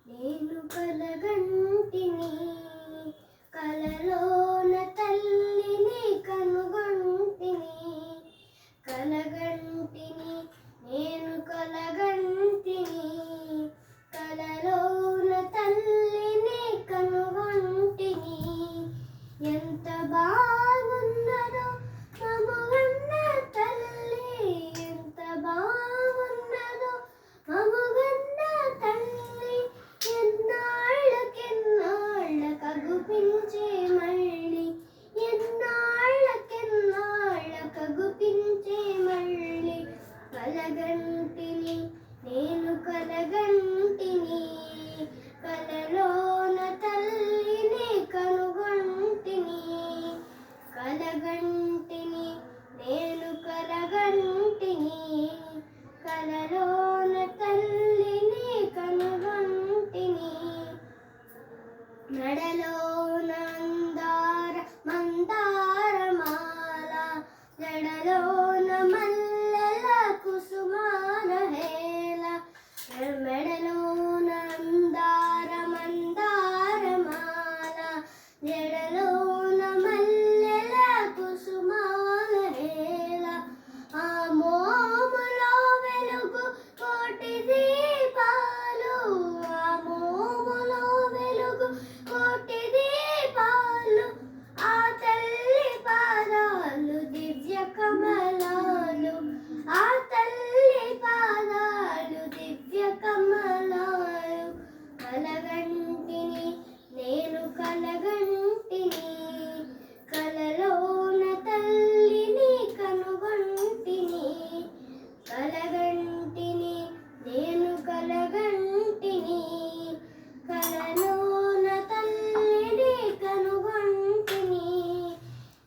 నేను కలగంటిని కలలోన తల్లిని కనుగొంటిని కలగంటిని నేను కలగంటిని కలలోన తల్లిని కనుగొంటిని ఎంత బాగున్నదో మముగన్న తల్లి ఎంత బాగున్నదో మముగన్న తల్లి ఎన్నాళ్ళకెన్నాళ్ళకగుపించే మళ్ళీ ఎన్నాళ్ళకెన్నాళ్ళకగుపించే మళ్ళీ కలగంటిని నేను కలగంటిని కలలోన తల్లిని కనుగొంటిని కలగంటిని నేను కలగంటిని కలలోన తల్లిని కనుగొంటిని మెడలోన మందారమాల జడలోన మల్లెల కుసుమాల హేళ మెడలోన మందారమాల జడలోన మల్లెల కుసుమాల హేళ ఆ మోములో వెలుగు కోటి దీపాలు ఆ మోములో వెలుగు కోటి దీపాలు ఆ తల్లి పాదాలు దివ్య కమలాలు ఆ తల్లి పాదాలు దివ్య కమలాలు కలగంటిని నేను కలగంటిని కలలోన తల్లిని కనుగొంటిని కలగంటిని నేను కలగంటిని కలలోన తల్లిని కనుగొంటిని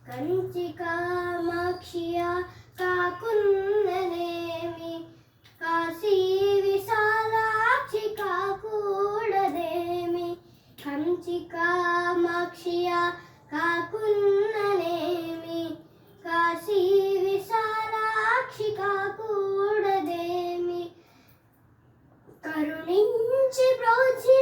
కంచి కామాక్షియ కాకున్నదేమి కాశీ విశాలాక్షి కాకూడదేమి కంచి కామాక్షియ కాకున్నదేమి కాశీ విశాలాక్షి కాకూడదేమి కరుణించి బ్రోచి